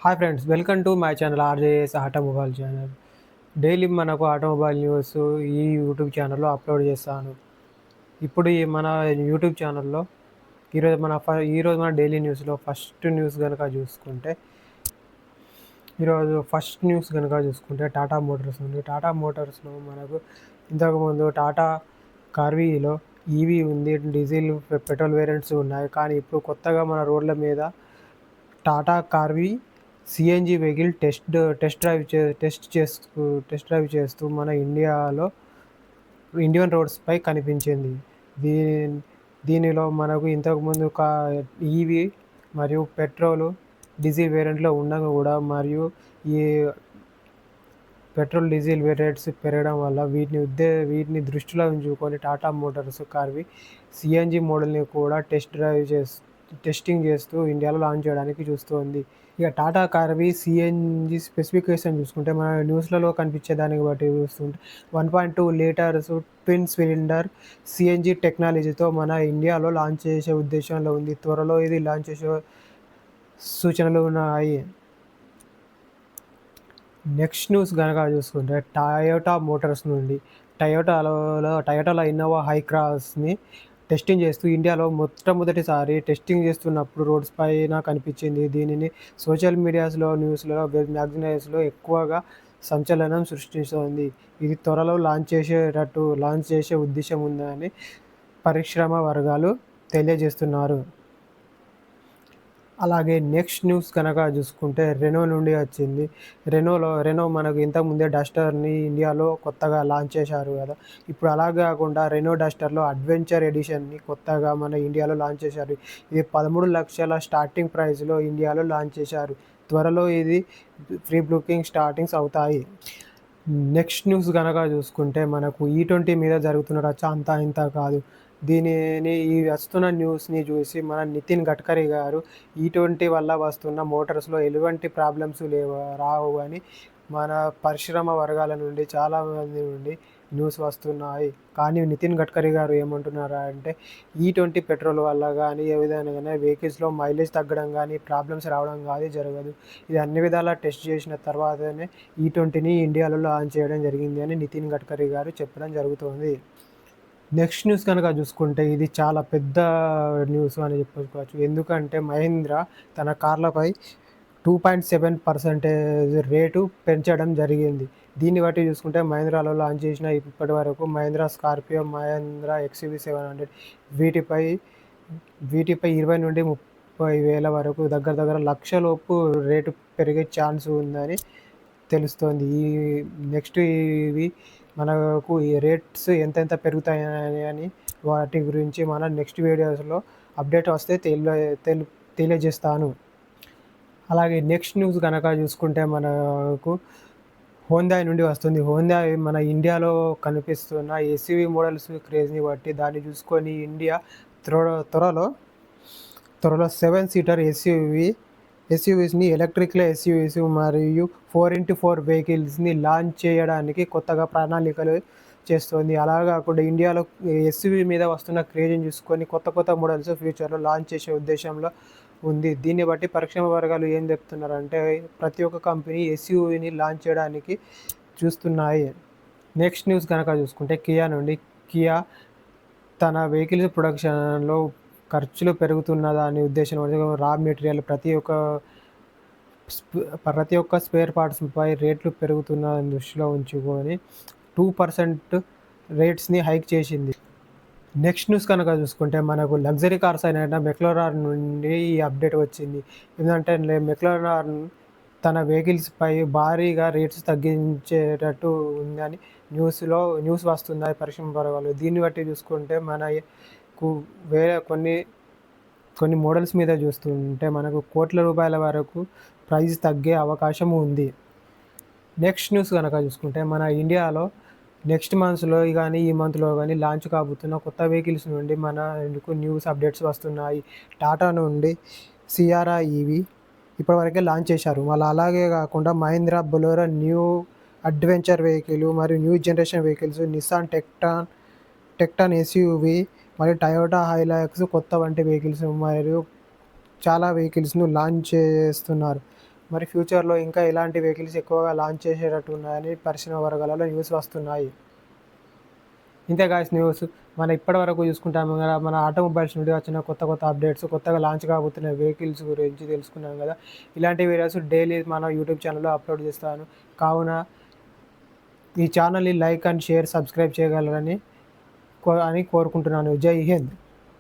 Hi friends, welcome to my channel RJS automobile channel. Daily మనకు automobile news ఈ YouTube ఛానల్‌లో upload చేస్తాను. ఇప్పుడు ఈ మన యూట్యూబ్ ఛానల్‌లో ఈరోజు మన డైలీ న్యూస్‌లో ఫస్ట్ న్యూస్ గనుక చూసుకుంటే టాటా మోటార్స్ ఉంది. టాటా మోటార్స్‌లో మనకు ఇంతకుముందు టాటా కార్వీలో ఈవీ ఉంది. డీజిల్, పెట్రోల్ వేరియంట్స్ ఉన్నాయి. కానీ ఇప్పుడు కొత్తగా మన రోడ్ల మీద Tata Karvy CNG vehicle test drive చేస్తూ మన ఇండియన్ రోడ్స్పై కనిపించింది. దీ దీనిలో మనకు ఇంతకుముందు ఈవీ మరియు పెట్రోలు, డీజిల్ వేరియంట్లో ఉండగా కూడా మరియు ఈ పెట్రోల్, డీజిల్ రేట్స్ పెరగడం వల్ల వీటిని దృష్టిలో ఉంచుకొని టాటా మోటార్స్ కార్వి సీఎన్జీ మోడల్ని కూడా టెస్టింగ్ చేస్తూ ఇండియాలో లాంచ్ చేయడానికి చూస్తోంది. ఇక టాటా కార్వి సీఎన్జీ స్పెసిఫికేషన్ చూసుకుంటే మన న్యూస్లలో కనిపించే దాన్ని బట్టి చూస్తుంటే 1.2 లీటర్స్ ట్విన్ సిలిండర్ సీఎన్జీ టెక్నాలజీతో మన ఇండియాలో లాంచ్ చేసే ఉద్దేశంలో ఉంది. త్వరలో ఇది లాంచ్ చేసే సూచనలు ఉన్నాయి. నెక్స్ట్ న్యూస్ కనుక చూసుకుంటే టయోటా మోటార్స్ నుండి టయోటాలో ఇన్నోవా హై క్రాస్ని టెస్టింగ్ చేస్తూ ఇండియాలో మొట్టమొదటిసారి టెస్టింగ్ చేస్తున్నప్పుడు రోడ్స్ పైన కనిపించింది. దీనిని సోషల్ మీడియాస్లో, న్యూస్లో, వెబ్ మ్యాగజైన్స్లో ఎక్కువగా సంచలనం సృష్టిస్తోంది. ఇది త్వరలో లాంచ్ చేసే ఉద్దేశం ఉందని పరిశ్రమ వర్గాలు తెలియజేస్తున్నారు. అలాగే నెక్స్ట్ న్యూస్ కనుక చూసుకుంటే రెనో నుండి వచ్చింది. రెనో మనకు ఇంతకుముందే డస్టర్ని ఇండియాలో కొత్తగా లాంచ్ చేశారు కదా. ఇప్పుడు అలా కాకుండా రెనో డస్టర్లో అడ్వెంచర్ ఎడిషన్ని కొత్తగా మన ఇండియాలో లాంచ్ చేశారు. ఇది 13 లక్షల స్టార్టింగ్ ప్రైస్లో ఇండియాలో లాంచ్ చేశారు. త్వరలో ఇది ప్రీ బుకింగ్ స్టార్టింగ్స్ అవుతాయి. నెక్స్ట్ న్యూస్ కనుక చూసుకుంటే మనకు E20 మీద జరుగుతున్న రచ్చ అంతా ఇంత కాదు. ఈ వస్తున్న న్యూస్ని చూసి మన నితిన్ గడ్కరీ గారు E20 వల్ల వస్తున్న మోటార్స్లో ఎటువంటి ప్రాబ్లమ్స్ రావు అని మన పరిశ్రమ వర్గాల నుండి చాలామంది నుండి న్యూస్ వస్తున్నాయి. కానీ నితిన్ గడ్కరీ గారు ఏమంటున్నారు అంటే E20 పెట్రోల్ వల్ల కానీ ఏ విధంగా కానీ వెహికల్స్లో మైలేజ్ తగ్గడం కానీ ప్రాబ్లమ్స్ రావడం కానీ జరగదు. ఇది అన్ని విధాలా టెస్ట్ చేసిన తర్వాతనే E20ని ఇండియాలో లాంచ్ చేయడం జరిగింది అని నితిన్ గడ్కరీ గారు చెప్పడం జరుగుతోంది. నెక్స్ట్ న్యూస్ కనుక చూసుకుంటే ఇది చాలా పెద్ద న్యూస్ అని చెప్పుకోవచ్చు. ఎందుకంటే మహీంద్రా తన కార్లపై 2.7% రేటు పెంచడం జరిగింది. దీన్ని బట్టి చూసుకుంటే మహీంద్రాలో లాంచ్ చేసిన ఇప్పటి వరకు మహీంద్రా స్కార్పియో, మహీంద్రా XUV 700 వీటిపై 20 నుండి 30 వేల వరకు దగ్గర లక్షలోపు రేటు పెరిగే ఛాన్స్ ఉందని తెలుస్తోంది. ఇవి మనకు ఈ రేట్స్ ఎంతెంత పెరుగుతాయని వాటి గురించి మన నెక్స్ట్ వీడియోస్లో అప్డేట్ వస్తే తెలియజేస్తాను. అలాగే నెక్స్ట్ న్యూస్ కనుక చూసుకుంటే మనకు హోండాయ్ నుండి వస్తుంది. హోండాయ్ మన ఇండియాలో కనిపిస్తున్న ఎస్యూవీ మోడల్స్ క్రేజ్ని బట్టి దాన్ని చూసుకొని ఇండియా త్వరలో 7 సీటర్ ఎస్యూవీస్ని ఎలక్ట్రికల్ ఎస్యూవీస్ మరియు 4x4 వెహికల్స్ని లాంచ్ చేయడానికి కొత్తగా ప్రణాళికలు చేస్తోంది. అలా కాకుండా ఇండియాలో ఎస్యూవీ మీద వస్తున్న క్రేజ్ని చూసుకొని కొత్త మోడల్స్ ఫ్యూచర్లో లాంచ్ చేసే ఉద్దేశంలో ఉంది. దీన్ని బట్టి పరిశ్రమ వర్గాలు ఏం చెప్తున్నారంటే ప్రతి ఒక్క కంపెనీ ఎస్యూవీని లాంచ్ చేయడానికి చూస్తున్నాయి. నెక్స్ట్ న్యూస్ కనుక చూసుకుంటే కియా తన వెహికల్స్ ప్రొడక్షన్లో ఖర్చులు పెరుగుతున్నదాని ఉద్దేశం రా మెటీరియల్ ప్రతి ఒక్క స్పేర్ పార్ట్స్పై రేట్లు పెరుగుతున్నదని దృష్టిలో ఉంచుకొని 2% రేట్స్ని హైక్ చేసింది. నెక్స్ట్ న్యూస్ కనుక చూసుకుంటే మనకు లగ్జరీ కార్స్ అయిన మెక్లరాన్ నుండి ఈ అప్డేట్ వచ్చింది. ఎందుకంటే మెక్లరాన్ తన వెహికల్స్పై భారీగా రేట్స్ తగ్గించేటట్టు ఉందని న్యూస్ వస్తుంది పరిశ్రమ వర్గాలు. దీన్ని బట్టి చూసుకుంటే మనకు వేరే కొన్ని మోడల్స్ మీద చూస్తుంటే మనకు కోట్ల రూపాయల వరకు ప్రైస్ తగ్గే అవకాశం ఉంది. నెక్స్ట్ న్యూస్ కనుక చూసుకుంటే మన ఇండియాలో నెక్స్ట్ మంత్స్లో కానీ ఈ మంత్లో కానీ లాంచ్ కాబోతున్న కొత్త వెహికల్స్ నుండి మనకు న్యూస్ అప్డేట్స్ వస్తున్నాయి. టాటా నుండి సియారా ఈవీ ఇప్పటివరకే లాంచ్ చేశారు. అలాగే కాకుండా Mahindra Bolero new adventure vehicle మరియు new generation vehicles, Nissan Tekton SUV మరియు టయోటా హైలాక్స్ కొత్త వంటి వెహికల్స్ మరియు చాలా వెహికల్స్ను లాంచ్ చేస్తున్నారు. మరి ఫ్యూచర్లో ఇంకా ఇలాంటి వెహికల్స్ ఎక్కువగా లాంచ్ చేసేటట్టు ఉన్నాయని పరిశ్రమ వర్గాలలో న్యూస్ వస్తున్నాయి. ఇంతే గాయ్స్ న్యూస్. మనం ఇప్పటివరకు చూసుకుంటాము కదా, మన ఆటోమొబైల్స్ నుండి వచ్చిన కొత్త కొత్త అప్డేట్స్, కొత్తగా లాంచ్ కాబోతున్న వెహికల్స్ గురించి తెలుసుకున్నాం కదా. ఇలాంటి వీడియోస్ డైలీ మన యూట్యూబ్ ఛానల్లో అప్లోడ్ చేస్తాను. కావున ఈ ఛానల్ని లైక్ అండ్ షేర్, సబ్స్క్రైబ్ చేయగలరని కోరుకుంటున్నాను. జై హింద్.